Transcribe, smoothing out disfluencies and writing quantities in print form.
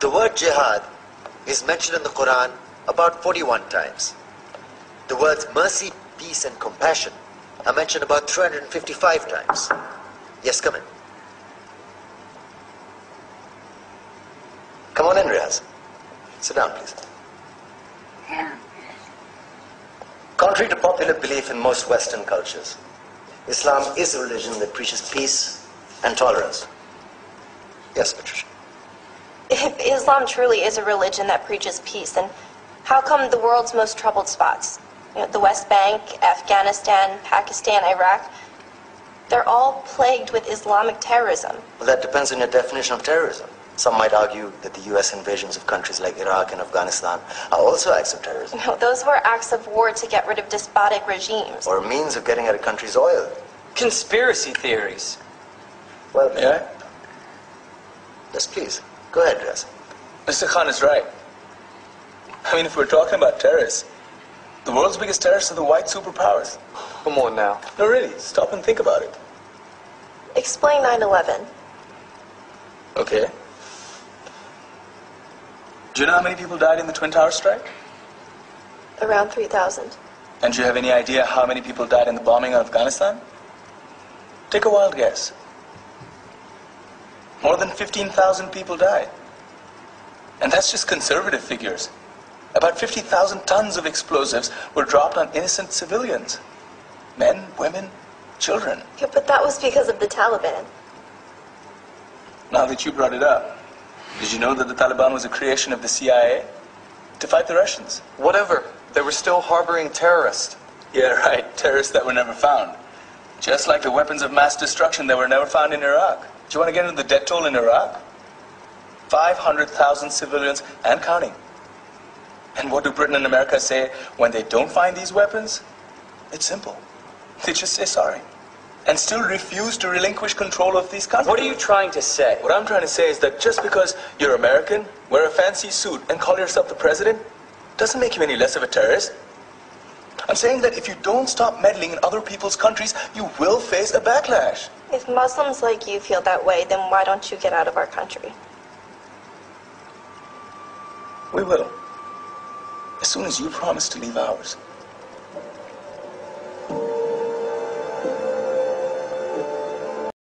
The word jihad is mentioned in the Quran about 41 times. The words mercy, peace, and compassion are mentioned about 355 times. Yes, come in. Come on in, Riaz. Sit down, please. Contrary to popular belief in most Western cultures, Islam is a religion that preaches peace and tolerance. Yes, Patricia. If Islam truly is a religion that preaches peace, then how come the world's most troubled spots, the West Bank, Afghanistan, Pakistan, Iraq, they're all plagued with Islamic terrorism? Well, that depends on your definition of terrorism. Some might argue that the U.S. invasions of countries like Iraq and Afghanistan are also acts of terrorism. No, those were acts of war to get rid of despotic regimes. Or a means of getting at a country's oil. Conspiracy theories. Well, May I? Yes, please. Go ahead, Riaz. Mr. Khan is right. I mean, if we're talking about terrorists, the world's biggest terrorists are the white superpowers. Come on now. No, really, stop and think about it. Explain 9/11. Okay. Do you know how many people died in the Twin Towers strike? Around 3,000. And do you have any idea how many people died in the bombing of Afghanistan? Take a wild guess. More than 15,000 people died. And that's just conservative figures. About 50,000 tons of explosives were dropped on innocent civilians. Men, women, children. Yeah, but that was because of the Taliban. Now that you brought it up, did you know that the Taliban was a creation of the CIA to fight the Russians? Whatever. They were still harboring terrorists. Yeah, right. Terrorists that were never found. Just like the weapons of mass destruction that were never found in Iraq. Do you want to get into the death toll in Iraq? 500,000 civilians and counting. And what do Britain and America say when they don't find these weapons? It's simple. They just say sorry. And still refuse to relinquish control of these countries. What are you trying to say? What I'm trying to say is that just because you're American, wear a fancy suit, and call yourself the president, doesn't make you any less of a terrorist. I'm saying that if you don't stop meddling in other people's countries, you will face a backlash. If Muslims like you feel that way, then why don't you get out of our country? We will. As soon as you promise to leave ours.